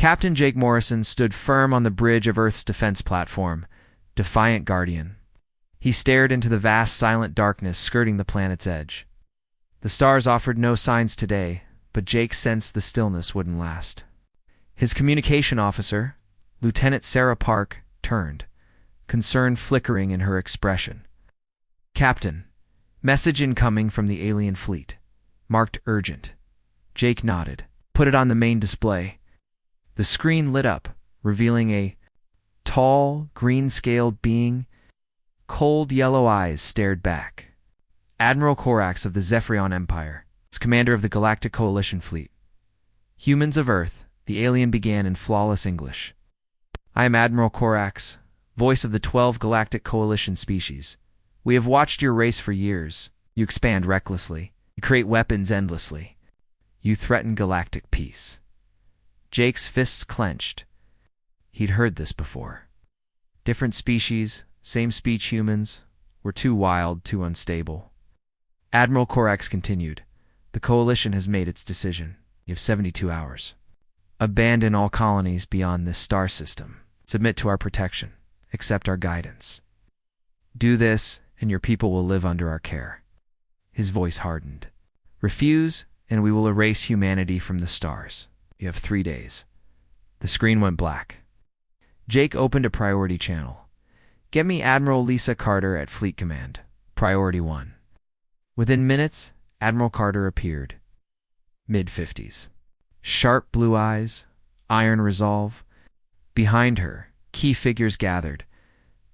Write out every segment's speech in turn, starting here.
Captain Jake Morrison stood firm on the bridge of Earth's defense platform, defiant guardian. He stared into the vast silent darkness skirting the planet's edge. The stars offered no signs today, but Jake sensed the stillness wouldn't last. His communication officer, Lieutenant Sarah Park, turned, concern flickering in her expression. "Captain, message incoming from the alien fleet. Marked urgent." Jake nodded. "Put it on the main display." The screen lit up, revealing a tall, green-scaled being. Cold yellow eyes stared back. Admiral Corax of the Zephyrion Empire, as commander of the Galactic Coalition Fleet. "Humans of Earth," the alien began in flawless English. "I am Admiral Corax, voice of the 12 Galactic Coalition species. We have watched your race for years. You expand recklessly. You create weapons endlessly. You threaten galactic peace." Jake's fists clenched. He'd heard this before. Different species, same speech humans, were too wild, too unstable. Admiral Corax continued, "The Coalition has made its decision. You have 72 hours. Abandon all colonies beyond this star system. Submit to our protection. Accept our guidance. Do this, and your people will live under our care." His voice hardened. "Refuse, and we will erase humanity from the stars. You have 3 days." The screen went black. Jake opened a priority channel. "Get me Admiral Lisa Carter at Fleet Command. Priority 1. Within minutes, Admiral Carter appeared. Mid-50s. Sharp blue eyes, iron resolve. Behind her, key figures gathered.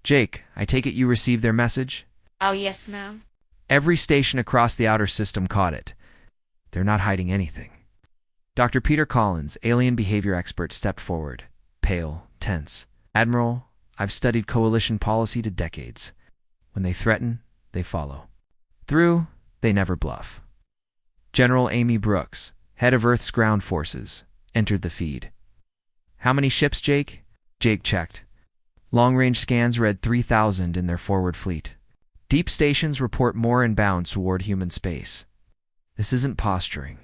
"Jake, I take it you received their message?" "Oh, yes, ma'am." Every station across the outer system caught it. They're not hiding anything. Dr. Peter Collins, alien behavior expert, stepped forward, pale, tense. "Admiral, I've studied coalition policy to decades. When they threaten, they follow. Through, they never bluff." General Amy Brooks, head of Earth's ground forces, entered the feed. "How many ships, Jake?" Jake checked. Long-range scans read 3,000 in their forward fleet. Deep stations report more inbound toward human space. This isn't posturing.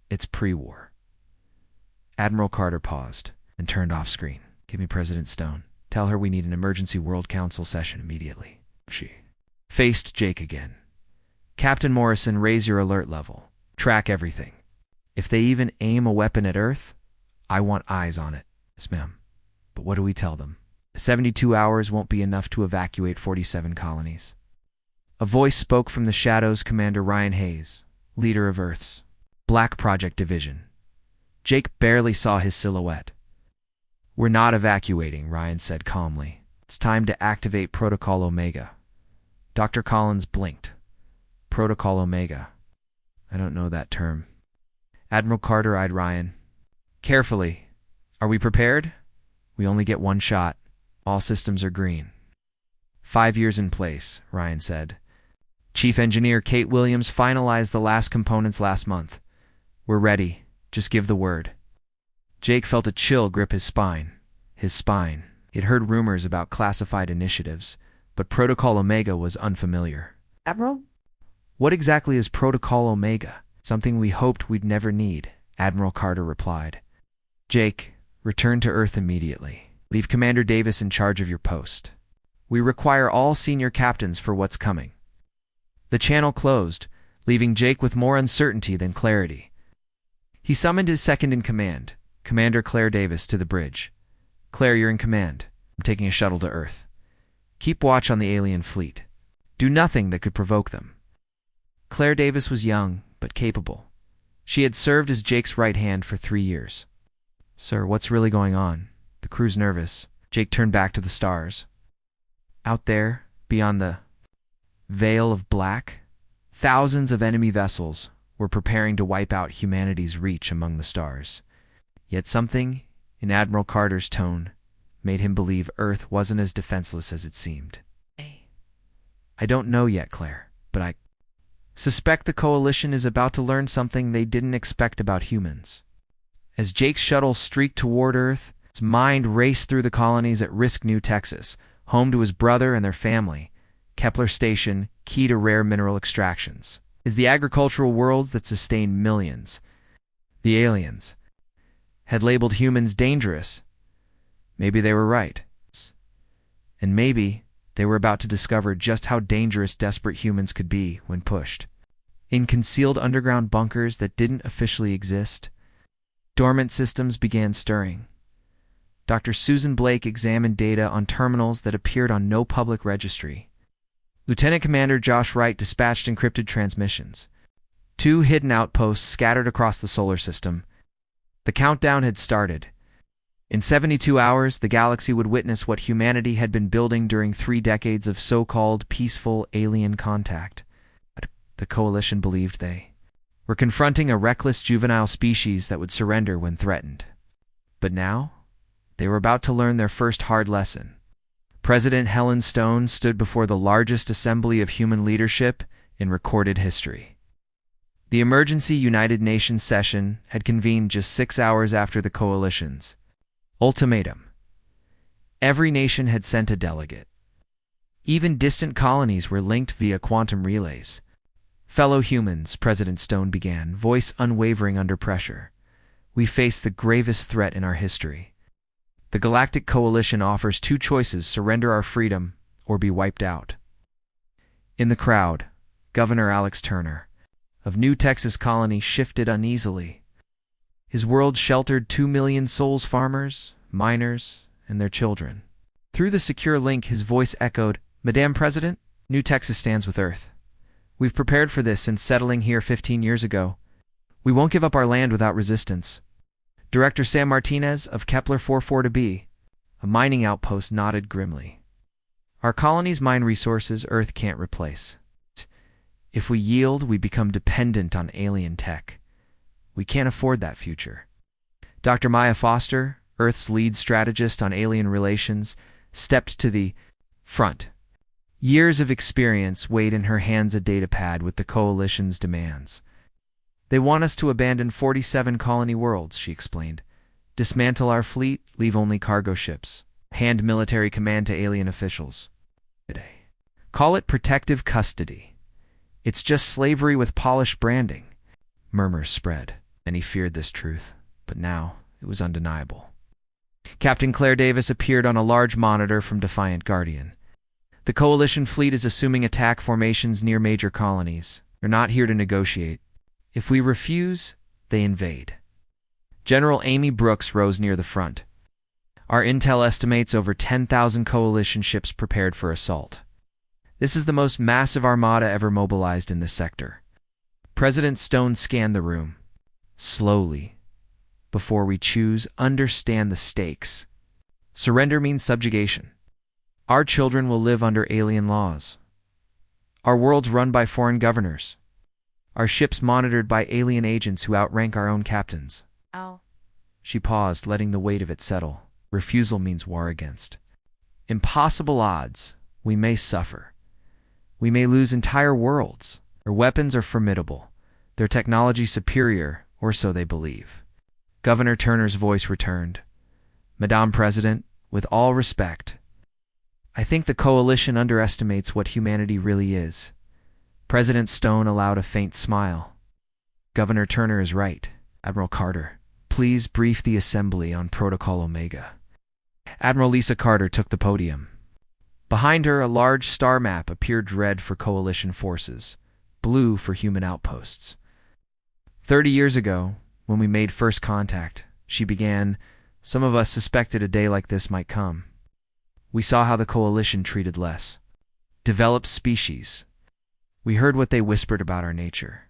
It's pre-war. Admiral Carter paused and turned off screen. "Give me President Stone. Tell her we need an emergency World Council session immediately." She faced Jake again. "Captain Morrison, raise your alert level. Track everything. If they even aim a weapon at Earth, I want eyes on it." "Yes, ma'am. But what do we tell them?" 72 hours won't be enough to evacuate 47 colonies." A voice spoke from the shadows. Commander Ryan Hayes, leader of Earth's Black Project Division. Jake barely saw his silhouette. "We're not evacuating," Ryan said calmly. "It's time to activate Protocol Omega." Dr. Collins blinked. "Protocol Omega? I don't know that term." Admiral Carter eyed Ryan. "Carefully. Are we prepared? We only get one shot. All systems are green." 5 years in place, Ryan said. "Chief Engineer Kate Williams finalized the last components last month. We're ready. Just give the word." Jake felt a chill grip his spine. He'd heard rumors about classified initiatives, but Protocol Omega was unfamiliar. "Admiral?" "What exactly is Protocol Omega?" "Something we hoped we'd never need," Admiral Carter replied. "Jake, return to Earth immediately. Leave Commander Davis in charge of your post. We require all senior captains for what's coming." The channel closed, leaving Jake with more uncertainty than clarity. He summoned his second-in-command, Commander Claire Davis, to the bridge. "Claire, you're in command. I'm taking a shuttle to Earth. Keep watch on the alien fleet. Do nothing that could provoke them." Claire Davis was young, but capable. She had served as Jake's right hand for 3 years. "Sir, what's really going on? The crew's nervous." Jake turned back to the stars. Out there, beyond the veil of black, thousands of enemy vessels were preparing to wipe out humanity's reach among the stars. Yet something in Admiral Carter's tone made him believe Earth wasn't as defenseless as it seemed. "I don't know yet, Claire, but I suspect the Coalition is about to learn something they didn't expect about humans." As Jake's shuttle streaked toward Earth, his mind raced through the colonies at Risk, New Texas, home to his brother and their family. Kepler Station, key to rare mineral extractions, is the agricultural worlds that sustain millions. The aliens had labeled humans dangerous. Maybe they were right. And maybe they were about to discover just how dangerous desperate humans could be when pushed. In concealed underground bunkers that didn't officially exist, dormant systems began stirring. Dr. Susan Blake examined data on terminals that appeared on no public registry. Lieutenant Commander Josh Wright dispatched encrypted transmissions. 2 hidden outposts scattered across the solar system. The countdown had started. In 72 hours, the galaxy would witness what humanity had been building during 3 decades of so-called peaceful alien contact. The Coalition believed they were confronting a reckless juvenile species that would surrender when threatened. But now, they were about to learn their first hard lesson. President Helen Stone stood before the largest assembly of human leadership in recorded history. The emergency United Nations session had convened just 6 hours after the Coalition's ultimatum. Every nation had sent a delegate. Even distant colonies were linked via quantum relays. "Fellow humans," President Stone began, voice unwavering under pressure, "we face the gravest threat in our history. The Galactic Coalition offers 2 choices: surrender our freedom or be wiped out." In the crowd, Governor Alex Turner of New Texas Colony shifted uneasily. His world sheltered 2 million souls, farmers, miners, and their children. Through the secure link, his voice echoed, "Madam President, New Texas stands with Earth. We've prepared for this since settling here 15 years ago. We won't give up our land without resistance." Director Sam Martinez of Kepler 44b, a mining outpost, nodded grimly. "Our colony's mine resources Earth can't replace. If we yield, we become dependent on alien tech. We can't afford that future." Dr. Maya Foster, Earth's lead strategist on alien relations, stepped to the front. Years of experience weighed in her hands a datapad with the Coalition's demands. "They want us to abandon 47 colony worlds," she explained. "Dismantle our fleet, leave only cargo ships. Hand military command to alien officials. Call it protective custody. It's just slavery with polished branding." Murmurs spread. Many feared this truth, but now it was undeniable. Captain Claire Davis appeared on a large monitor from Defiant Guardian. "The Coalition fleet is assuming attack formations near major colonies. They're not here to negotiate. If we refuse, they invade." General Amy Brooks rose near the front. "Our intel estimates over 10,000 Coalition ships prepared for assault. This is the most massive armada ever mobilized in this sector." President Stone scanned the room. "Slowly. Before we choose, understand the stakes. Surrender means subjugation. Our children will live under alien laws. Our world's run by foreign governors. Our ships monitored by alien agents who outrank our own captains." Ow. She paused, letting the weight of it settle. "Refusal means war against. Impossible odds. We may suffer. We may lose entire worlds. Their weapons are formidable. Their technology superior, or so they believe." Governor Turner's voice returned. "Madame President, with all respect, I think the Coalition underestimates what humanity really is." President Stone allowed a faint smile. "Governor Turner is right. Admiral Carter, please brief the Assembly on Protocol Omega." Admiral Lisa Carter took the podium. Behind her, a large star map appeared: red for Coalition forces, blue for human outposts. 30 years ago, when we made first contact, she began, some of us suspected a day like this might come. We saw how the Coalition treated less developed species. We heard what they whispered about our nature.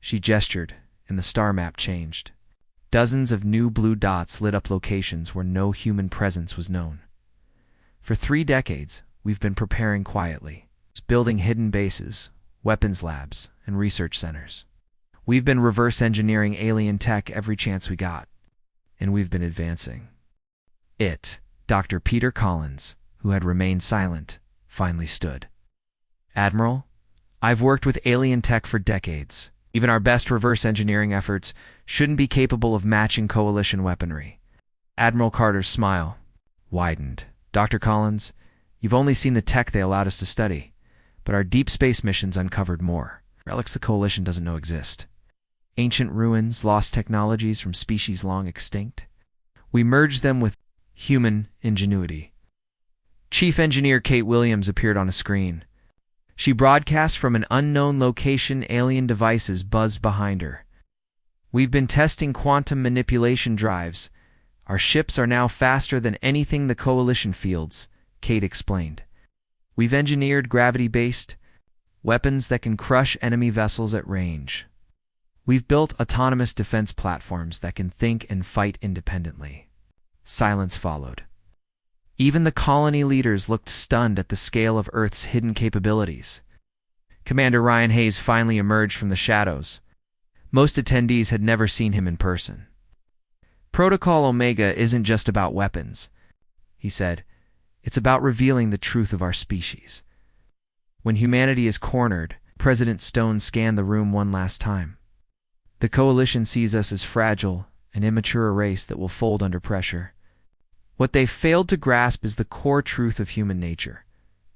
She gestured, and the star map changed. Dozens of new blue dots lit up locations where no human presence was known. For 3 decades, we've been preparing quietly, building hidden bases, weapons labs, and research centers. We've been reverse engineering alien tech every chance we got, and we've been advancing. Dr. Peter Collins, who had remained silent, finally stood. "Admiral, I've worked with alien tech for decades. Even our best reverse engineering efforts shouldn't be capable of matching Coalition weaponry." Admiral Carter's smile widened. "Dr. Collins, you've only seen the tech they allowed us to study, but our deep space missions uncovered more. Relics the Coalition doesn't know exist. ancient ruins, lost technologies from species long extinct. We merged them with human ingenuity. Chief Engineer Kate Williams appeared on a screen. She broadcast from an unknown location. Alien devices buzzed behind her. We've been testing quantum manipulation drives. Our ships are now faster than anything the Coalition fields, Kate explained. We've engineered gravity-based weapons that can crush enemy vessels at range. We've built autonomous defense platforms that can think and fight independently. Silence followed. Even the colony leaders looked stunned at the scale of Earth's hidden capabilities. Commander Ryan Hayes finally emerged from the shadows. Most attendees had never seen him in person. Protocol Omega isn't just about weapons, he said. It's about revealing the truth of our species. When humanity is cornered, President Stone scanned the room one last time. The Coalition sees us as fragile, an immature race that will fold under pressure. What they failed to grasp is the core truth of human nature.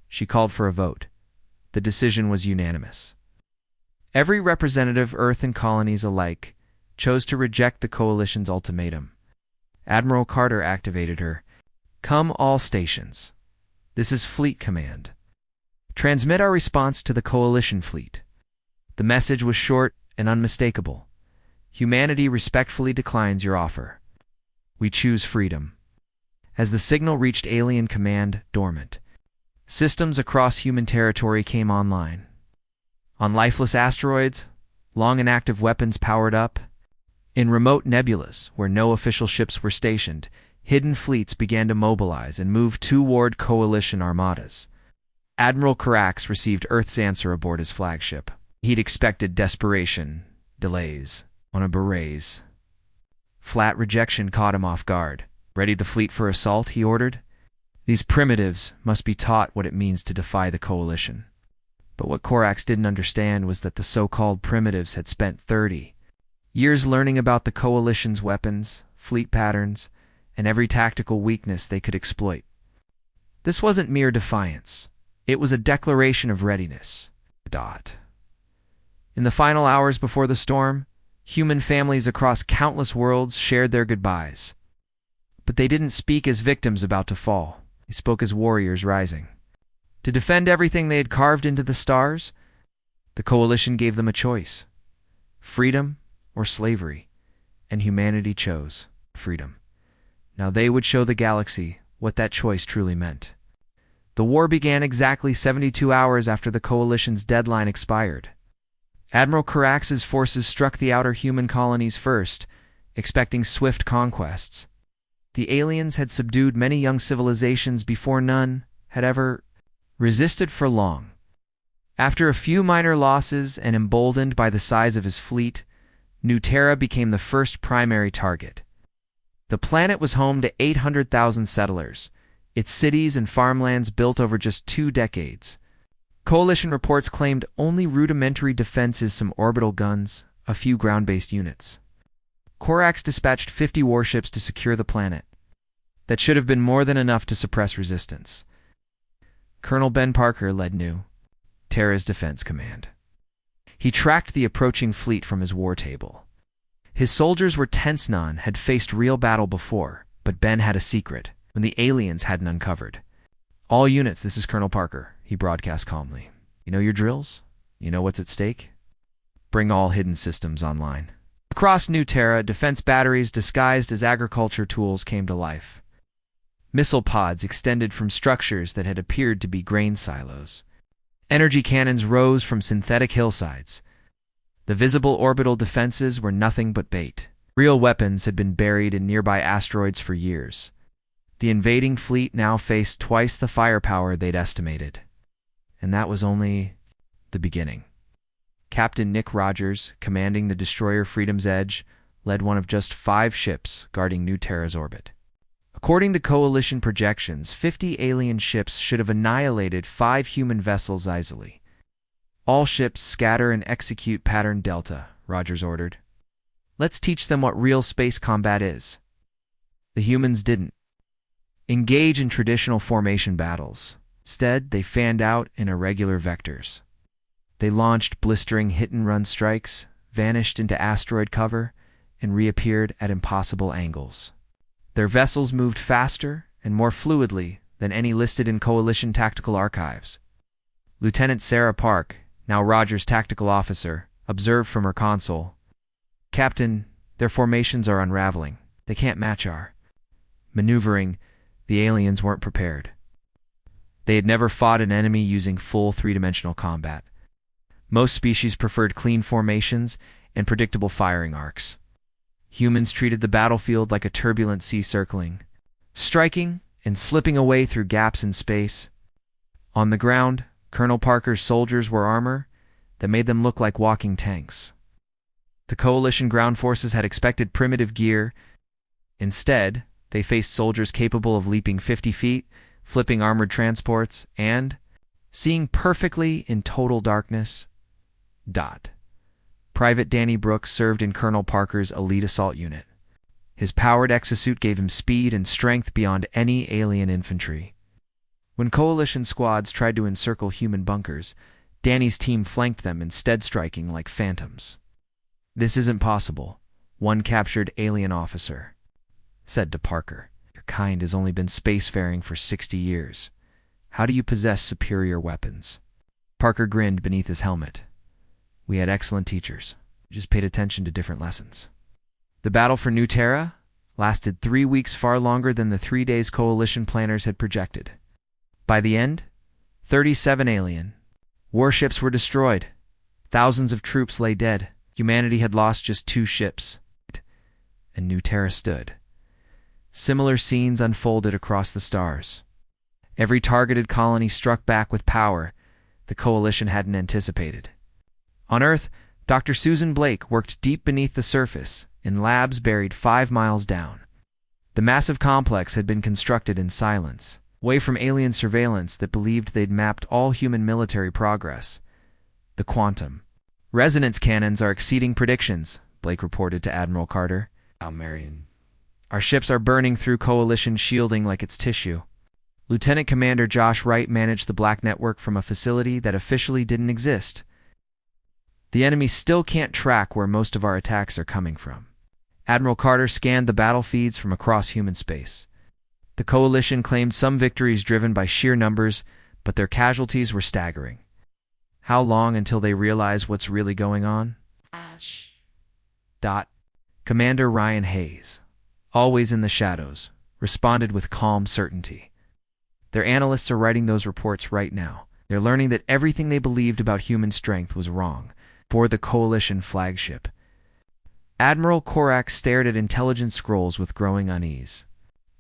She called for a vote. The decision was unanimous. Every representative, Earth and colonies alike, chose to reject the Coalition's ultimatum. Admiral Carter activated her. Come all stations. This is Fleet Command. Transmit our response to the Coalition fleet. The message was short and unmistakable. Humanity respectfully declines your offer. We choose freedom. As the signal reached Alien Command, dormant, systems across human territory came online. On lifeless asteroids, long inactive weapons powered up. In remote nebulas, where no official ships were stationed, hidden fleets began to mobilize and move toward Coalition armadas. Admiral Carax received Earth's answer aboard his flagship. He'd expected desperation, delays, on a berets. Flat rejection caught him off guard. Ready the fleet for assault, he ordered. These primitives must be taught what it means to defy the Coalition. But what Corax didn't understand was that the so-called primitives had spent 30 years learning about the Coalition's weapons, fleet patterns, and every tactical weakness they could exploit. This wasn't mere defiance. It was a declaration of readiness. In the final hours before the storm, human families across countless worlds shared their goodbyes. But they didn't speak as victims about to fall. They spoke as warriors rising. To defend everything they had carved into the stars, the Coalition gave them a choice: freedom or slavery, and humanity chose freedom. Now they would show the galaxy what that choice truly meant. The war began exactly 72 hours after the Coalition's deadline expired. Admiral Carax's forces struck the outer human colonies first, expecting swift conquests. The aliens had subdued many young civilizations before none had ever resisted for long. After a few minor losses and emboldened by the size of his fleet, New Terra became the first primary target. The planet was home to 800,000 settlers, its cities and farmlands built over just 2 decades. Coalition reports claimed only rudimentary defenses, some orbital guns, a few ground-based units. Corax dispatched 50 warships to secure the planet. That should have been more than enough to suppress resistance. Colonel Ben Parker led New Terra's defense command. He tracked the approaching fleet from his war table. His soldiers were tense. None had faced real battle before, but Ben had a secret, when the aliens hadn't uncovered. All units, this is Colonel Parker, he broadcast calmly. You know your drills? You know what's at stake? Bring all hidden systems online. Across New Terra, defense batteries disguised as agriculture tools came to life. Missile pods extended from structures that had appeared to be grain silos. Energy cannons rose from synthetic hillsides. The visible orbital defenses were nothing but bait. Real weapons had been buried in nearby asteroids for years. The invading fleet now faced twice the firepower they'd estimated. And that was only the beginning. Captain Nick Rogers, commanding the destroyer Freedom's Edge, led one of just 5 ships guarding New Terra's orbit. According to Coalition projections, 50 alien ships should have annihilated 5 human vessels easily. All ships scatter and execute Pattern Delta, Rogers ordered. Let's teach them what real space combat is. The humans didn't engage in traditional formation battles. Instead, they fanned out in irregular vectors. They launched blistering hit-and-run strikes, vanished into asteroid cover, and reappeared at impossible angles. Their vessels moved faster and more fluidly than any listed in Coalition tactical archives. Lieutenant Sarah Park, now Roger's tactical officer, observed from her console, "Captain, their formations are unraveling. They can't match our maneuvering." The aliens weren't prepared. They had never fought an enemy using full three-dimensional combat. Most species preferred clean formations and predictable firing arcs. Humans treated the battlefield like a turbulent sea circling, striking and slipping away through gaps in space. On the ground, Colonel Parker's soldiers wore armor that made them look like walking tanks. The Coalition ground forces had expected primitive gear. Instead, they faced soldiers capable of leaping 50 feet, flipping armored transports, and seeing perfectly in total darkness. Private Danny Brooks served in Colonel Parker's elite assault unit. His powered exosuit gave him speed and strength beyond any alien infantry. When Coalition squads tried to encircle human bunkers, Danny's team flanked them, instead striking like phantoms. "This isn't possible," one captured alien officer said to Parker. "Your kind has only been spacefaring for 60 years. How do you possess superior weapons?" Parker grinned beneath his helmet. "We had excellent teachers. We just paid attention to different lessons." The battle for New Terra lasted 3 weeks, far longer than the 3 days Coalition planners had projected. By the end, 37 alien warships were destroyed. Thousands of troops lay dead. Humanity had lost just 2 ships, and New Terra stood. Similar scenes unfolded across the stars. Every targeted colony struck back with power the Coalition hadn't anticipated. On Earth, Dr. Susan Blake worked deep beneath the surface in labs buried 5 miles down. The massive complex had been constructed in silence, away from alien surveillance that believed they'd mapped all human military progress. "The quantum resonance cannons are exceeding predictions," Blake reported to Admiral Carter. "Marion. Our ships are burning through Coalition shielding like it's tissue." Lieutenant Commander Josh Wright managed the Black Network from a facility that officially didn't exist. "The enemy still can't track where most of our attacks are coming from." Admiral Carter scanned the battle feeds from across human space. The Coalition claimed some victories driven by sheer numbers, but their casualties were staggering. How long until they realize what's really going on? Commander Ryan Hayes, always in the shadows, responded with calm certainty. "Their analysts are writing those reports right now. They're learning that everything they believed about human strength was wrong." Aboard the Coalition flagship, Admiral Korak stared at intelligence scrolls with growing unease.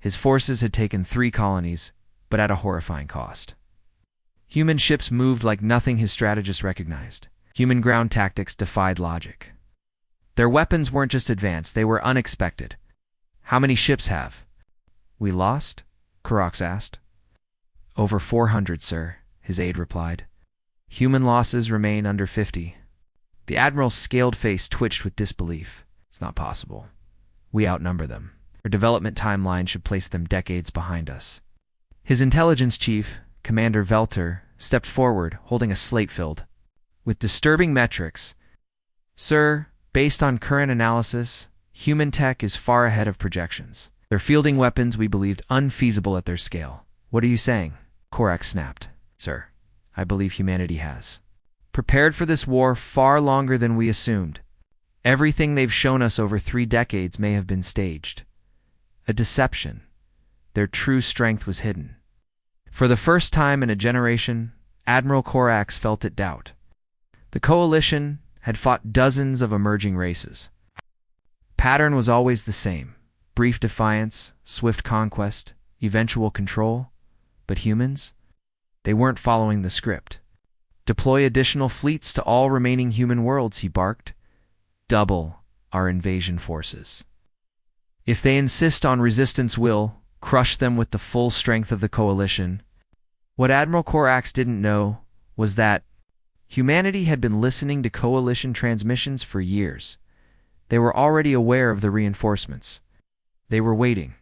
His forces had taken 3 colonies, but at a horrifying cost. Human ships moved like nothing his strategists recognized. Human ground tactics defied logic. Their weapons weren't just advanced, they were unexpected. "How many ships have we lost?" Korak asked. "Over 400, sir," his aide replied. "Human losses remain under 50. The Admiral's scaled face twitched with disbelief. "It's not possible. We outnumber them. Our development timeline should place them decades behind us." His intelligence chief, Commander Velter, stepped forward, holding a slate filled with disturbing metrics. "Sir, based on current analysis, human tech is far ahead of projections. They're fielding weapons we believed unfeasible at their scale." "What are you saying?" Korak snapped. "Sir, I believe humanity has prepared for this war far longer than we assumed. Everything they've shown us over 3 decades may have been staged. A deception. Their true strength was hidden." For the first time in a generation, Admiral Korax felt it doubt. The Coalition had fought dozens of emerging races. Pattern was always the same: brief defiance, swift conquest, eventual control. But humans? They weren't following the script. "Deploy additional fleets to all remaining human worlds," he barked. "Double our invasion forces. If they insist on resistance, we'll crush them with the full strength of the Coalition." What Admiral Korax didn't know was that humanity had been listening to Coalition transmissions for years. They were already aware of the reinforcements. They were waiting.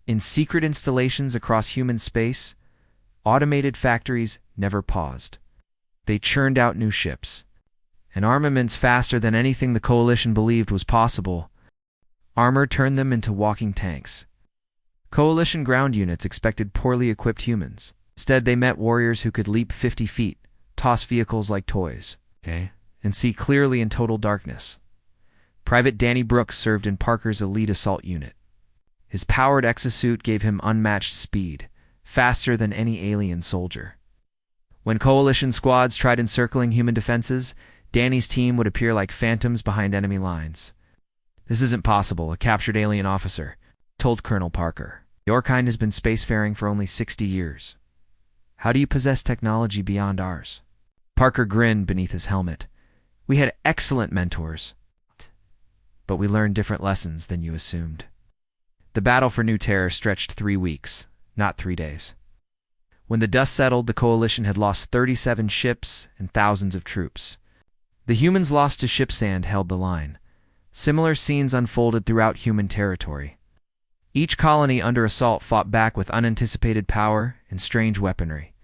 In secret installations across human space, automated factories never paused. They churned out new ships, and armaments faster than anything the Coalition believed was possible. Armor turned them into walking tanks. Coalition ground units expected poorly equipped humans. Instead, they met warriors who could leap 50 feet, toss vehicles like toys, and see clearly in total darkness. Private Danny Brooks served in Parker's elite assault unit. His powered exosuit gave him unmatched speed, faster than any alien soldier. When Coalition squads tried encircling human defenses, Danny's team would appear like phantoms behind enemy lines. "This isn't possible," a captured alien officer told Colonel Parker. "Your kind has been spacefaring for only 60 years. How do you possess technology beyond ours?" Parker grinned beneath his helmet. "We had excellent mentors, but we learned different lessons than you assumed." The battle for New Terra stretched 3 weeks, not 3 days. When the dust settled, the Coalition had lost 37 ships and thousands of troops. The humans lost to ship sand held the line. Similar scenes unfolded throughout human territory. Each colony under assault fought back with unanticipated power and strange weaponry.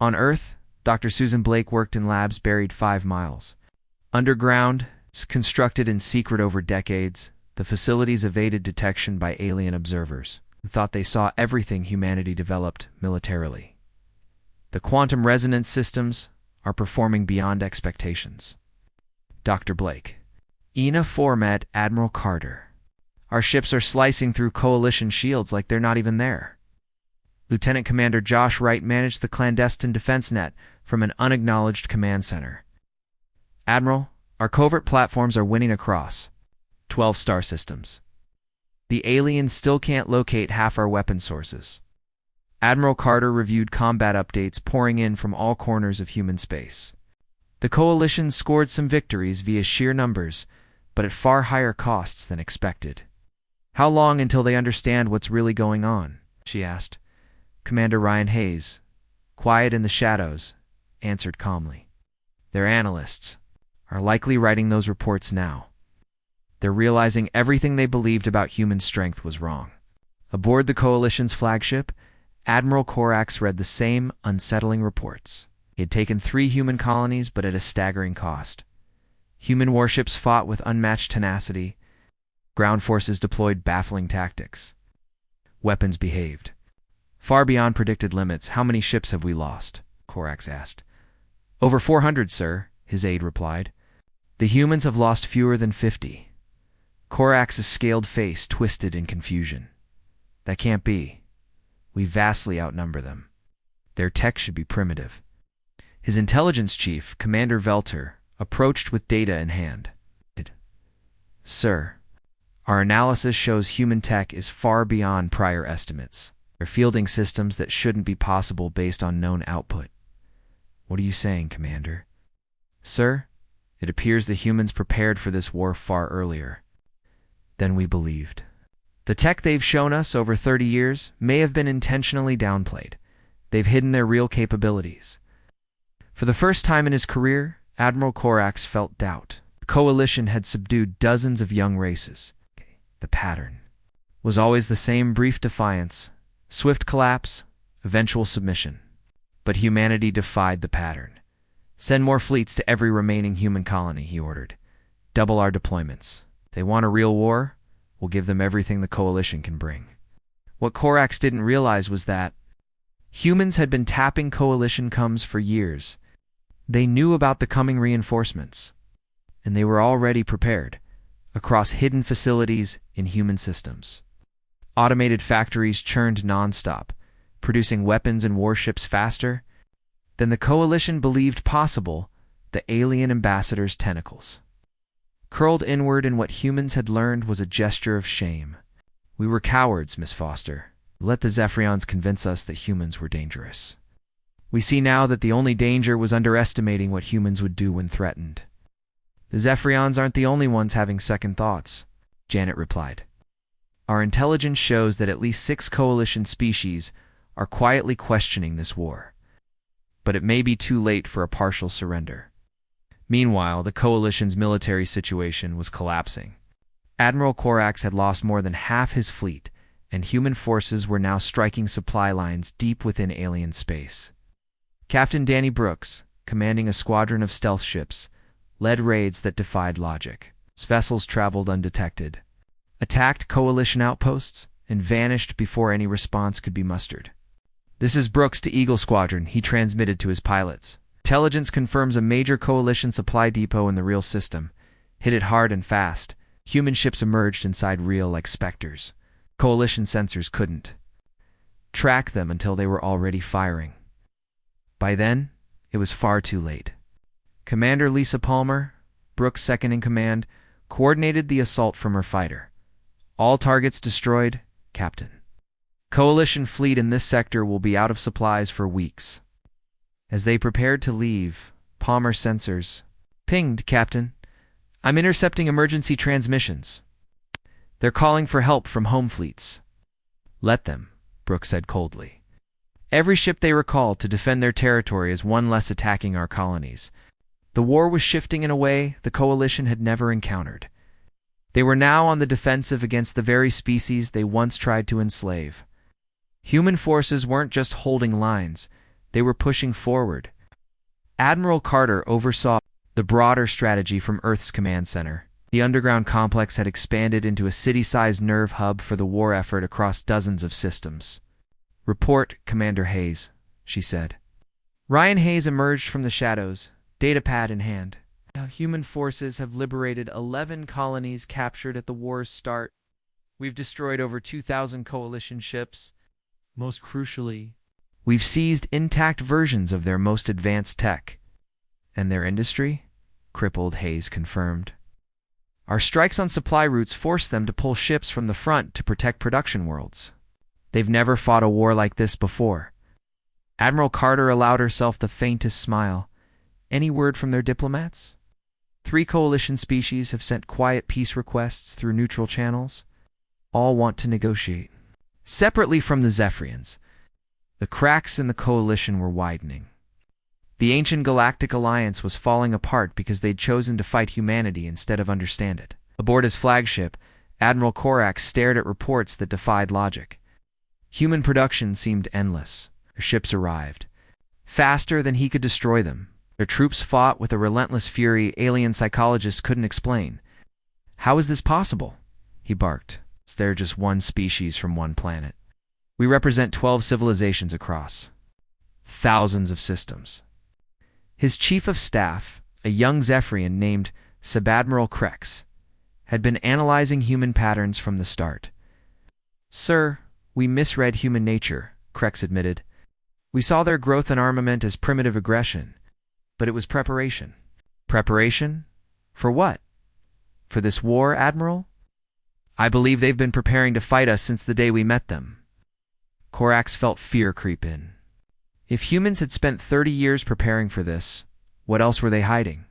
On Earth, Dr. Susan Blake worked in labs buried 5 miles. Underground, constructed in secret over decades, the facilities evaded detection by alien observers who thought they saw everything humanity developed militarily. The quantum resonance systems are performing beyond expectations. Dr. Blake. Ina Format, Admiral Carter. Our ships are slicing through Coalition shields like they're not even there. Lieutenant Commander Josh Wright managed the clandestine defense net from an unacknowledged command center. Admiral, our covert platforms are winning across 12 star systems. The aliens still can't locate half our weapon sources. Admiral Carter reviewed combat updates pouring in from all corners of human space. The Coalition scored some victories via sheer numbers, but at far higher costs than expected. "How long until they understand what's really going on?" she asked. Commander Ryan Hayes, quiet in the shadows, answered calmly. "Their analysts are likely writing those reports now. They're realizing everything they believed about human strength was wrong." Aboard the Coalition's flagship, Admiral Corax read the same unsettling reports. He had taken 3 human colonies, but at a staggering cost. Human warships fought with unmatched tenacity. Ground forces deployed baffling tactics. Weapons behaved far beyond predicted limits. "How many ships have we lost?" Corax asked. "Over 400, sir," his aide replied. "The humans have lost fewer than 50. Corax's scaled face twisted in confusion. "That can't be. We vastly outnumber them. Their tech should be primitive." His intelligence chief, Commander Velter, approached with data in hand. "Sir, our analysis shows human tech is far beyond prior estimates. They're fielding systems that shouldn't be possible based on known output." "What are you saying, Commander?" "Sir, it appears the humans prepared for this war far earlier than we believed. The tech they've shown us over 30 years may have been intentionally downplayed. They've hidden their real capabilities." For the first time in his career, Admiral Corax felt doubt. The Coalition had subdued dozens of young races. The pattern was always the same: brief defiance, swift collapse, eventual submission. But humanity defied the pattern. "Send more fleets to every remaining human colony," he ordered. "Double our deployments. If they want a real war, we'll give them everything the Coalition can bring." What Corax didn't realize was that humans had been tapping Coalition comms for years. They knew about the coming reinforcements, and they were already prepared across hidden facilities in human systems. Automated factories churned nonstop, producing weapons and warships faster than the Coalition believed possible. The alien ambassador's tentacles curled inward, and what humans had learned was a gesture of shame. "We were cowards, Miss Foster. Let the Zephyrians convince us that humans were dangerous. We see now that the only danger was underestimating what humans would do when threatened." "The Zephyrians aren't the only ones having second thoughts," Janet replied. "Our intelligence shows that at least 6 Coalition species are quietly questioning this war. But it may be too late for a partial surrender." Meanwhile, the Coalition's military situation was collapsing. Admiral Corax had lost more than half his fleet, and human forces were now striking supply lines deep within alien space. Captain Danny Brooks, commanding a squadron of stealth ships, led raids that defied logic. Vessels traveled undetected, attacked coalition outposts, and vanished before any response could be mustered. "This is Brooks to Eagle Squadron," he transmitted to his pilots. "Intelligence confirms a major coalition supply depot in the real system. Hit it hard and fast." Human ships emerged inside real like specters. Coalition sensors couldn't track them until they were already firing. By then, it was far too late. Commander Lisa Palmer, Brooks' second in command, coordinated the assault from her fighter. "All targets destroyed, Captain. Coalition fleet in this sector will be out of supplies for weeks." As they prepared to leave, Palmer's sensors pinged, "Captain, I'm intercepting emergency transmissions. They're calling for help from home fleets." "Let them," Brooks said coldly. "Every ship they recall to defend their territory is one less attacking our colonies." The war was shifting in a way the coalition had never encountered. They were now on the defensive against the very species they once tried to enslave. Human forces weren't just holding lines, they were pushing forward. Admiral Carter oversaw the broader strategy from Earth's command center. The underground complex had expanded into a city-sized nerve hub for the war effort across dozens of systems. "Report, Commander Hayes," she said. Ryan Hayes emerged from the shadows, datapad in hand. "Human forces have liberated 11 colonies captured at the war's start. We've destroyed over 2,000 coalition ships. Most crucially, we've seized intact versions of their most advanced tech." "And their industry?" crippled, Hayes confirmed. "Our strikes on supply routes forced them to pull ships from the front to protect production worlds. They've never fought a war like this before." Admiral Carter allowed herself the faintest smile. "Any word from their diplomats?" 3 coalition species have sent quiet peace requests through neutral channels. All want to negotiate. Separately from the Zephyrians, the cracks in the coalition were widening. The ancient galactic alliance was falling apart because they'd chosen to fight humanity instead of understand it. Aboard his flagship, Admiral Korax stared at reports that defied logic. Human production seemed endless. Their ships arrived faster than he could destroy them. Their troops fought with a relentless fury alien psychologists couldn't explain. "How is this possible?" he barked. "Is there just one species from one planet? We represent 12 civilizations across thousands of systems." His chief of staff, a young Zephyrian named Subadmiral Krex, had been analyzing human patterns from the start. "Sir, we misread human nature," Krex admitted. "We saw their growth and armament as primitive aggression, but it was preparation." "Preparation? For what? For this war, Admiral?" "I believe they've been preparing to fight us since the day we met them." Korax felt fear creep in. If humans had spent 30 years preparing for this, what else were they hiding?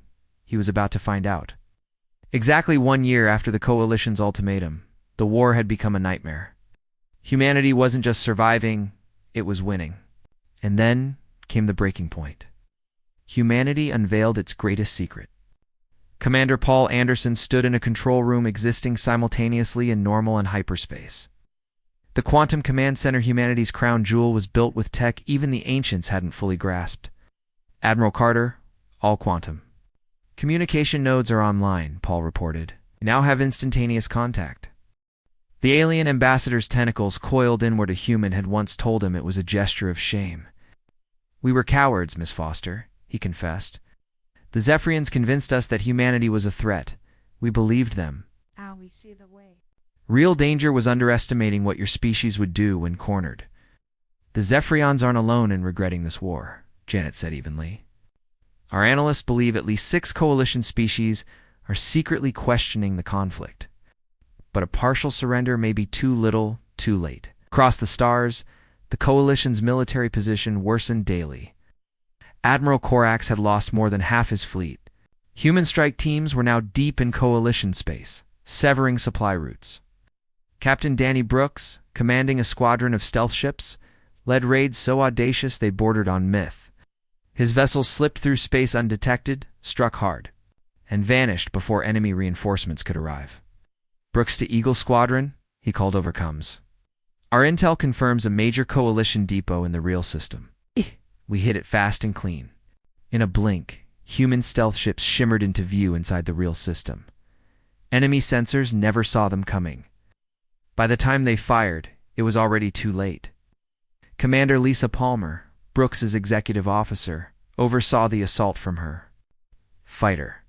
He was about to find out. Exactly 1 year after the Coalition's ultimatum, the war had become a nightmare. Humanity wasn't just surviving, it was winning. And then came the breaking point. Humanity unveiled its greatest secret. Commander Paul Anderson stood in a control room existing simultaneously in normal and hyperspace. The Quantum Command Center, humanity's crown jewel, was built with tech even the ancients hadn't fully grasped. "Admiral Carter, all quantum. Communication nodes are online," Paul reported. "We now have instantaneous contact." The alien ambassador's tentacles coiled inward. A human had once told him it was a gesture of shame. "We were cowards, Miss Foster," he confessed. "The Zephyrians convinced us that humanity was a threat. We believed them. Now we see the way. Real danger was underestimating what your species would do when cornered." "The Zephyrians aren't alone in regretting this war," Janet said evenly. "Our analysts believe at least 6 coalition species are secretly questioning the conflict. But a partial surrender may be too little, too late." Across the stars, the coalition's military position worsened daily. Admiral Korax had lost more than half his fleet. Human strike teams were now deep in coalition space, severing supply routes. Captain Danny Brooks, commanding a squadron of stealth ships, led raids so audacious they bordered on myth. His vessels slipped through space undetected, struck hard, and vanished before enemy reinforcements could arrive. "Brooks to Eagle Squadron," he called over comms. "Our intel confirms a major coalition depot in the real system. We hit it fast and clean." In a blink, Human stealth ships shimmered into view inside the real system. Enemy sensors never saw them coming. By the time they fired, it was already too late. Commander Lisa Palmer, Brooks's executive officer, oversaw the assault from her. Fighter.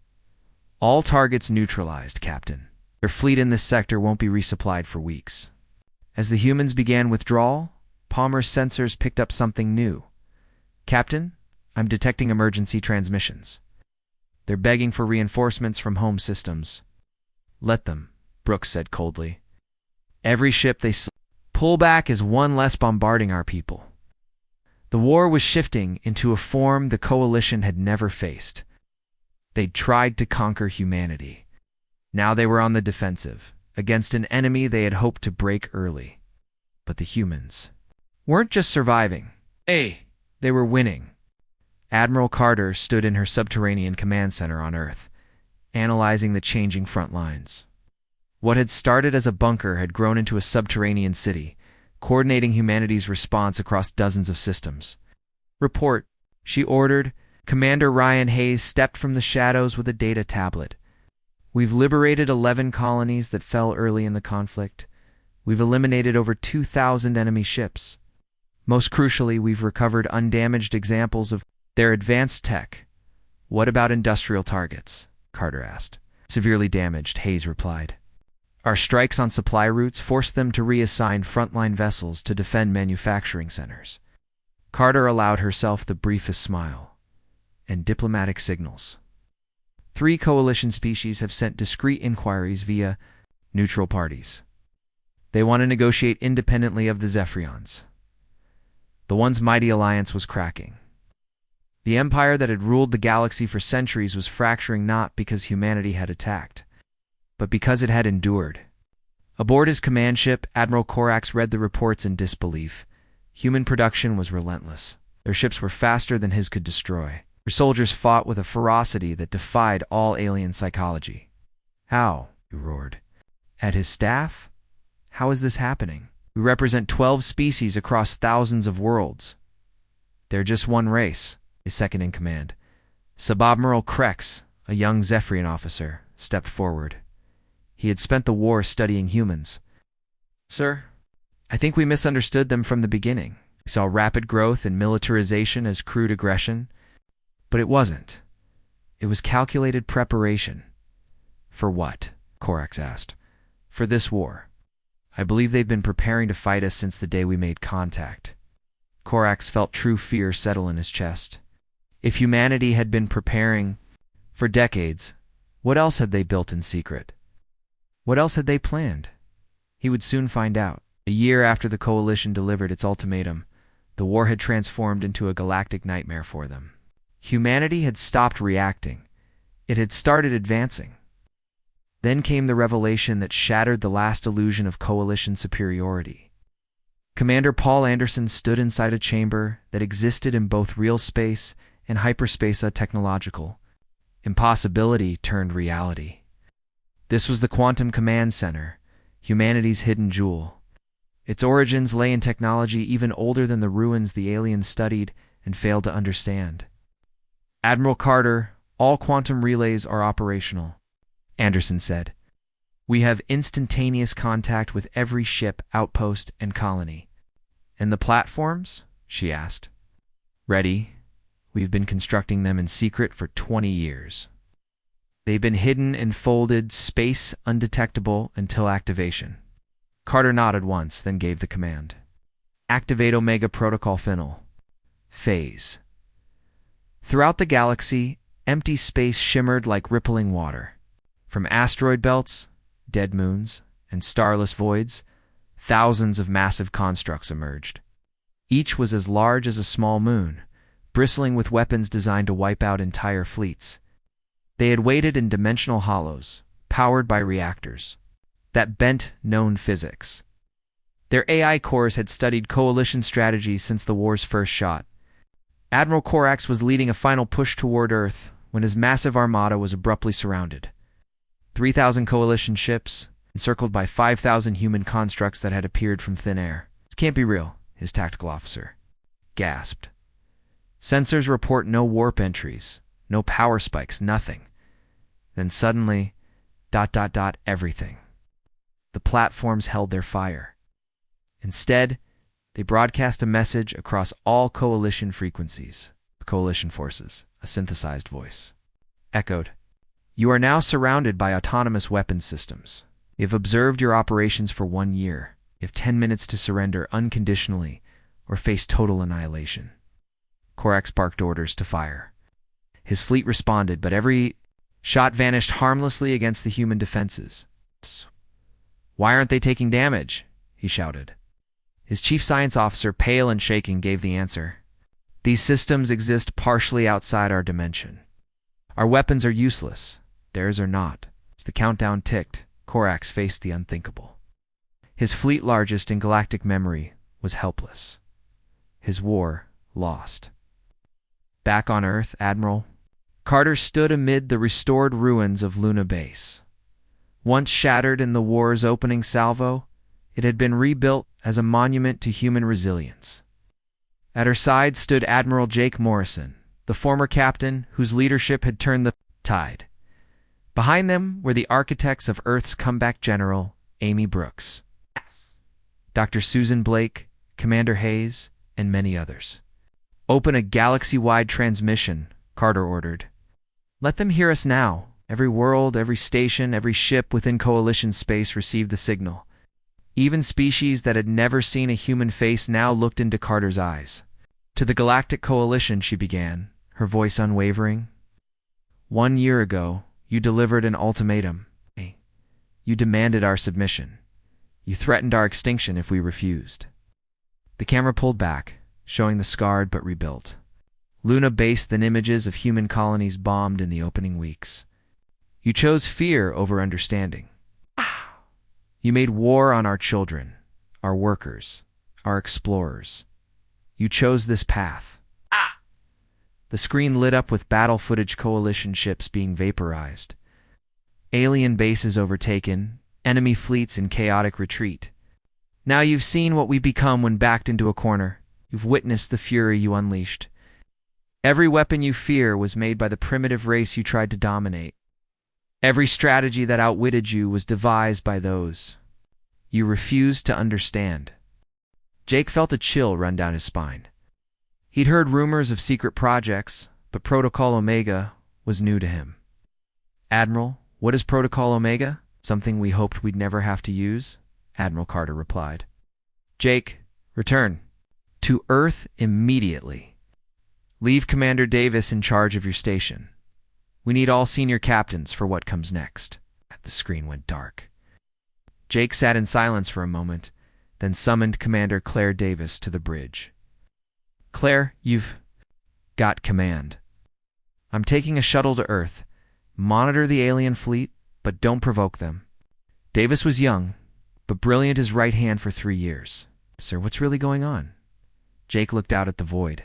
All targets neutralized, Captain. Their fleet in this sector won't be resupplied for weeks. As the humans began withdrawal, Palmer's sensors picked up something new. Captain, I'm detecting emergency transmissions. They're begging for reinforcements from home systems. Let them, Brooks said coldly. Every ship they pull back is one less bombarding our people. The war was shifting into a form the coalition had never faced. They'd tried to conquer humanity. Now they were on the defensive, against an enemy they had hoped to break early. But the humans weren't just surviving. They were winning. Admiral Carter stood in her subterranean command center on Earth, analyzing the changing front lines. What had started as a bunker had grown into a subterranean city, coordinating humanity's response across dozens of systems. Report, she ordered. Commander Ryan Hayes stepped from the shadows with a data tablet. We've liberated 11 colonies that fell early in the conflict. We've eliminated over 2,000 enemy ships. Most crucially, we've recovered undamaged examples of their advanced tech. What about industrial targets? Carter asked. Severely damaged, Hayes replied. Our strikes on supply routes forced them to reassign frontline vessels to defend manufacturing centers. Carter allowed herself the briefest smile. And diplomatic signals. 3 coalition species have sent discreet inquiries via neutral parties. They want to negotiate independently of the Zephyrians. The once mighty alliance was cracking. The empire that had ruled the galaxy for centuries was fracturing not because humanity had attacked, but because it had endured. Aboard his command ship, Admiral Corax read the reports in disbelief. Human production was relentless. Their ships were faster than his could destroy. Their soldiers fought with a ferocity that defied all alien psychology. How? He roared. At his staff? How is this happening? We represent 12 species across thousands of worlds. They're just one race, his second-in-command. Sub-Admiral Krex, a young Zephyrian officer, stepped forward. He had spent the war studying humans. Sir, I think we misunderstood them from the beginning. We saw rapid growth and militarization as crude aggression. But it wasn't. It was calculated preparation. For what? Corax asked. For this war. I believe they've been preparing to fight us since the day we made contact. Corax felt true fear settle in his chest. If humanity had been preparing for decades, what else had they built in secret? What else had they planned? He would soon find out. A year after the coalition delivered its ultimatum, the war had transformed into a galactic nightmare for them. Humanity had stopped reacting. It had started advancing. Then came the revelation that shattered the last illusion of coalition superiority. Commander Paul Anderson stood inside a chamber that existed in both real space and hyperspace technological. Impossibility turned reality. This was the Quantum Command Center, humanity's hidden jewel. Its origins lay in technology even older than the ruins the aliens studied and failed to understand. Admiral Carter, all quantum relays are operational, Anderson said. We have instantaneous contact with every ship, outpost, and colony. And the platforms? She asked. Ready. We've been constructing them in secret for 20 years. They've been hidden and folded, space undetectable until activation. Carter nodded once, then gave the command. Activate Omega Protocol Final. Phase. Throughout the galaxy, empty space shimmered like rippling water. From asteroid belts, dead moons, and starless voids, thousands of massive constructs emerged. Each was as large as a small moon, bristling with weapons designed to wipe out entire fleets. They had waited in dimensional hollows, powered by reactors that bent known physics. Their AI cores had studied coalition strategies since the war's first shot. Admiral Corax was leading a final push toward Earth when his massive armada was abruptly surrounded. 3,000 coalition ships, encircled by 5,000 human constructs that had appeared from thin air. This can't be real, his tactical officer gasped. Sensors report no warp entries, No power spikes, nothing. Then suddenly, everything. The platforms held their fire. Instead, they broadcast a message across all coalition frequencies. Coalition forces, a synthesized voice, echoed. You are now surrounded by autonomous weapons systems. You have observed your operations for 1 year. You have 10 minutes to surrender unconditionally or face total annihilation. Korax barked orders to fire. His fleet responded, but every shot vanished harmlessly against the human defenses. Why aren't they taking damage? He shouted. His chief science officer, pale and shaking, gave the answer. These systems exist partially outside our dimension. Our weapons are useless. Theirs are not. As the countdown ticked, Korax faced the unthinkable. His fleet, largest in galactic memory, was helpless. His war lost. Back on Earth, Admiral Carter stood amid the restored ruins of Luna Base. Once shattered in the war's opening salvo, it had been rebuilt as a monument to human resilience. At her side stood Admiral Jake Morrison, the former captain whose leadership had turned the tide. Behind them were the architects of Earth's comeback general, Amy Brooks, Dr. Susan Blake, Commander Hayes, and many others. Open a galaxy-wide transmission, Carter ordered. Let them hear us now. Every world, every station, every ship within Coalition space received the signal. Even species that had never seen a human face now looked into Carter's eyes. To the Galactic Coalition, she began, her voice unwavering. 1 year ago, you delivered an ultimatum. You demanded our submission. You threatened our extinction if we refused. The camera pulled back, showing the scarred but rebuilt Luna Base, than images of human colonies bombed in the opening weeks. You chose fear over understanding. You made war on our children, our workers, our explorers. You chose this path. The screen lit up with battle footage, Coalition ships being vaporized, alien bases overtaken, enemy fleets in chaotic retreat. Now you've seen what we become when backed into a corner. You've witnessed the fury you unleashed. Every weapon you fear was made by the primitive race you tried to dominate. Every strategy that outwitted you was devised by those you refused to understand. Jake felt a chill run down his spine. He'd heard rumors of secret projects, but Protocol Omega was new to him. Admiral, what is Protocol Omega? Something we hoped we'd never have to use? Admiral Carter replied. Jake, return to Earth immediately. Leave Commander Davis in charge of your station. We need all senior captains for what comes next. The screen went dark. Jake sat in silence for a moment, then summoned Commander Claire Davis to the bridge. Claire, you've got command. I'm taking a shuttle to Earth. Monitor the alien fleet, but don't provoke them. Davis was young, but brilliant as right hand for 3 years. Sir, what's really going on? Jake looked out at the void.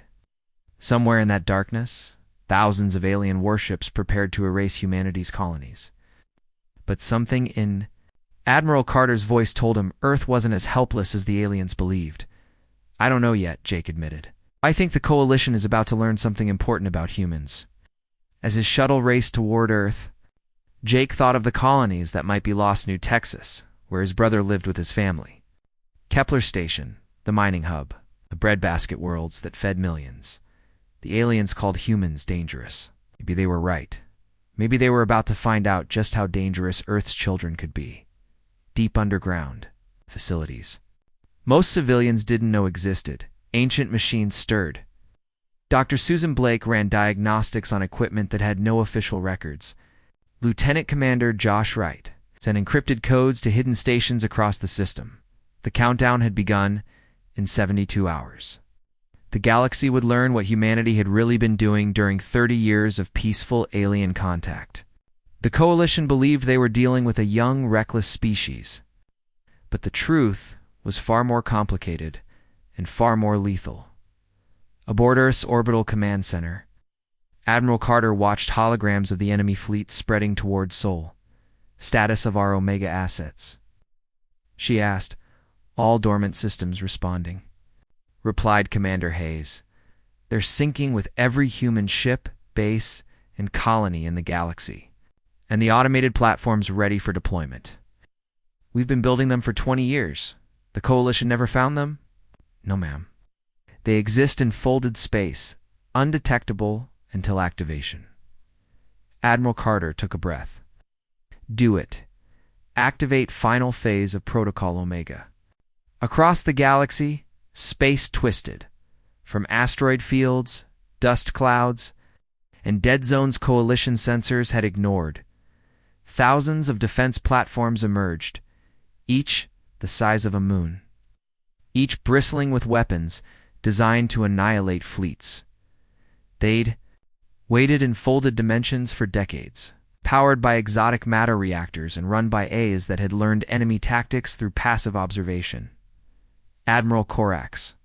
Somewhere in that darkness, thousands of alien warships prepared to erase humanity's colonies. But something in Admiral Carter's voice told him Earth wasn't as helpless as the aliens believed. I don't know yet, Jake admitted. I think the Coalition is about to learn something important about humans. As his shuttle raced toward Earth, Jake thought of the colonies that might be lost in New Texas, where his brother lived with his family. Kepler Station, the mining hub, the breadbasket worlds that fed millions. The aliens called humans dangerous. Maybe they were right. Maybe they were about to find out just how dangerous Earth's children could be. Deep underground facilities most civilians didn't know existed. Ancient machines stirred. Dr. Susan Blake ran diagnostics on equipment that had no official records. Lieutenant Commander Josh Wright sent encrypted codes to hidden stations across the system. The countdown had begun in 72 hours. The galaxy would learn what humanity had really been doing during 30 years of peaceful alien contact. The Coalition believed they were dealing with a young, reckless species. But the truth was far more complicated and far more lethal. Aboard Earth's orbital command center, Admiral Carter watched holograms of the enemy fleet spreading toward Sol. Status of our Omega assets? She asked, all dormant systems responding. Replied Commander Hayes. They're sinking with every human ship, base, and colony in the galaxy, and the automated platforms ready for deployment. We've been building them for 20 years. The Coalition never found them? No, ma'am. They exist in folded space, undetectable until activation. Admiral Carter took a breath. Do it. Activate final phase of Protocol Omega. Across the galaxy, space twisted. From asteroid fields, dust clouds, and dead zones Coalition sensors had ignored. Thousands of defense platforms emerged, each the size of a moon. Each bristling with weapons designed to annihilate fleets. They'd waited in folded dimensions for decades, powered by exotic matter reactors and run by A's that had learned enemy tactics through passive observation. Admiral Corax,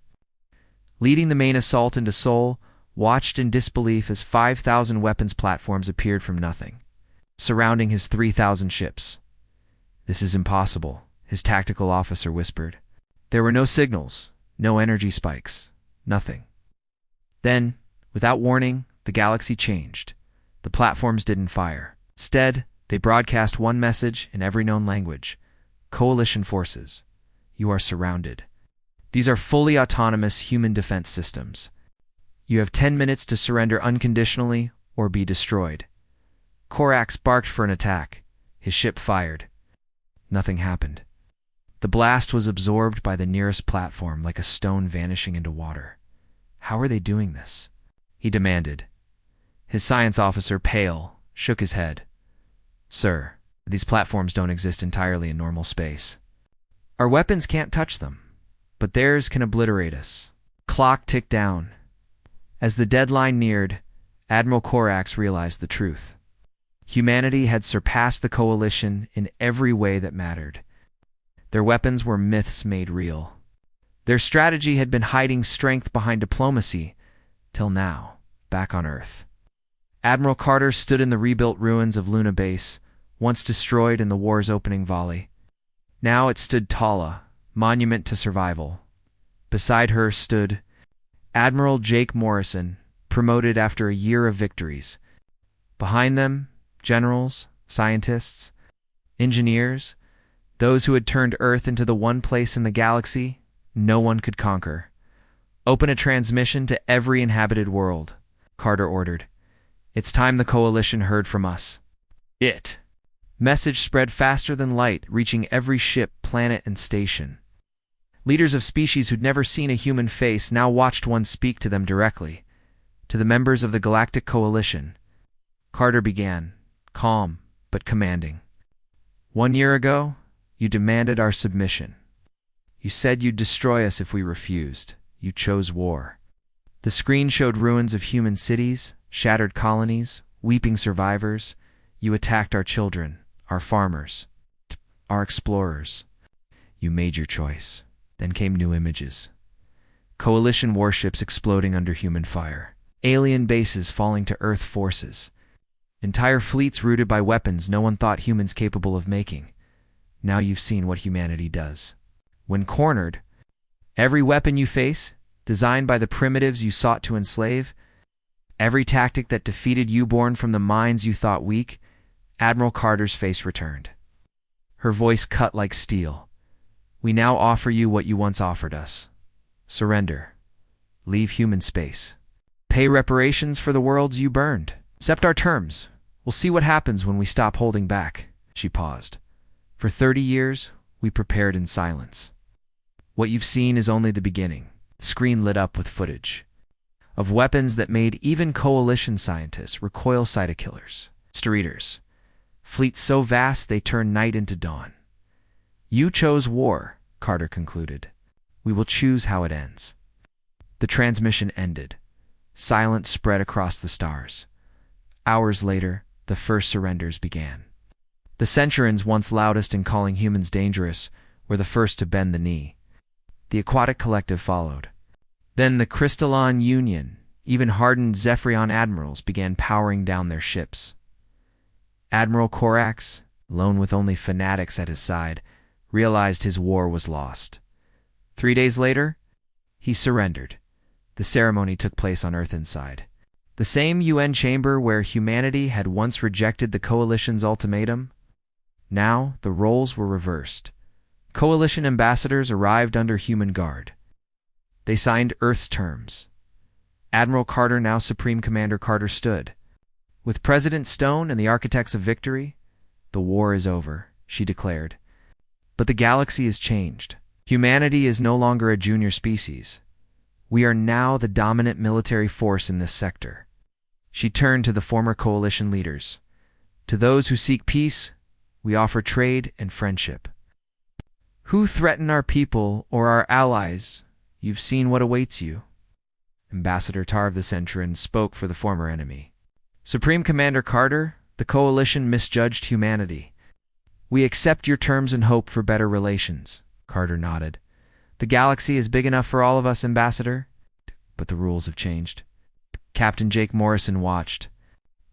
leading the main assault into Sol, watched in disbelief as 5,000 weapons platforms appeared from nothing, surrounding his 3,000 ships. This is impossible, his tactical officer whispered. There were no signals, no energy spikes, nothing. Then, without warning, the galaxy changed. The platforms didn't fire. Instead, they broadcast one message in every known language. Coalition forces, you are surrounded. These are fully autonomous human defense systems. You have 10 minutes to surrender unconditionally or be destroyed. Corax barked for an attack. His ship fired. Nothing happened. The blast was absorbed by the nearest platform like a stone vanishing into water. How are they doing this? He demanded. His science officer, pale, shook his head. Sir, these platforms don't exist entirely in normal space. Our weapons can't touch them, but theirs can obliterate us. Clock ticked down. As the deadline neared, Admiral Corax realized the truth. Humanity had surpassed the Coalition in every way that mattered. Their weapons were myths made real. Their strategy had been hiding strength behind diplomacy, till now, back on Earth. Admiral Carter stood in the rebuilt ruins of Luna Base, once destroyed in the war's opening volley. Now it stood Tala, monument to survival. Beside her stood Admiral Jake Morrison, promoted after a year of victories. Behind them, generals, scientists, engineers, those who had turned Earth into the one place in the galaxy no one could conquer. Open a transmission to every inhabited world, Carter ordered. It's time the Coalition heard from us. Message spread faster than light, reaching every ship, planet, and station. Leaders of species who'd never seen a human face now watched one speak to them directly. To the members of the Galactic Coalition. Carter began, calm but commanding. 1 year ago, you demanded our submission. You said you'd destroy us if we refused. You chose war. The screen showed ruins of human cities, shattered colonies, weeping survivors. You attacked our children, our farmers, our explorers. You made your choice. Then came new images. Coalition warships exploding under human fire. Alien bases falling to Earth forces. Entire fleets rooted by weapons no one thought humans capable of making. Now you've seen what humanity does. When cornered, every weapon you face, designed by the primitives you sought to enslave, every tactic that defeated you born from the minds you thought weak, Admiral Carter's face returned. Her voice cut like steel. We now offer you what you once offered us. Surrender. Leave human space. Pay reparations for the worlds you burned. Accept our terms. We'll see what happens when we stop holding back. She paused. For 30 years, we prepared in silence. What you've seen is only the beginning. The screen lit up with footage of weapons that made even Coalition scientists recoil cytokillers, steroiders, fleets so vast they turn night into dawn. You chose war, Carter concluded. We will choose how it ends. The transmission ended. Silence spread across the stars. Hours later, the first surrenders began. The Centurions, once loudest in calling humans dangerous, were the first to bend the knee. The Aquatic Collective followed. Then the Crystalline Union, even hardened Zephyrion admirals, began powering down their ships. Admiral Corax, alone with only fanatics at his side, realized his war was lost. 3 days later, he surrendered. The ceremony took place on Earth inside. The same UN chamber where humanity had once rejected the Coalition's ultimatum. Now the roles were reversed. Coalition ambassadors arrived under human guard. They signed Earth's terms. Admiral Carter, now Supreme Commander Carter, stood. With President Stone and the architects of victory, the war is over, she declared. But the galaxy is changed. Humanity is no longer a junior species. We are now the dominant military force in this sector. She turned to the former Coalition leaders. To those who seek peace, we offer trade and friendship. Who threaten our people or our allies, you've seen what awaits you. Ambassador Tarv the Centurion spoke for the former enemy. Supreme Commander Carter, the Coalition misjudged humanity. We accept your terms and hope for better relations. Carter nodded. The galaxy is big enough for all of us, Ambassador. But the rules have changed. Captain Jake Morrison watched.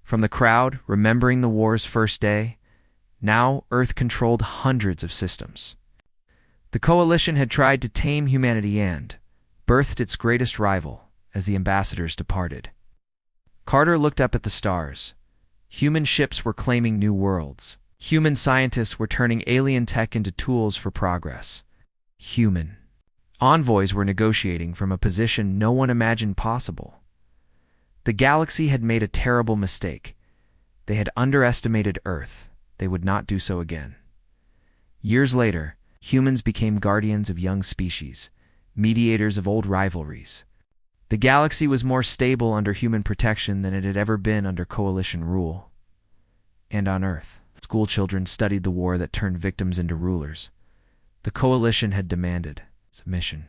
From the crowd, remembering the war's first day, now Earth controlled hundreds of systems. The Coalition had tried to tame humanity and birthed its greatest rival as the ambassadors departed. Carter looked up at the stars. Human ships were claiming new worlds. Human scientists were turning alien tech into tools for progress. Human envoys were negotiating from a position no one imagined possible. The galaxy had made a terrible mistake. They had underestimated Earth. They would not do so again. Years later, humans became guardians of young species, mediators of old rivalries. The galaxy was more stable under human protection than it had ever been under Coalition rule. And on Earth, school children studied the war that turned victims into rulers. The Coalition had demanded submission.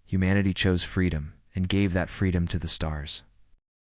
Humanity chose freedom and gave that freedom to the stars.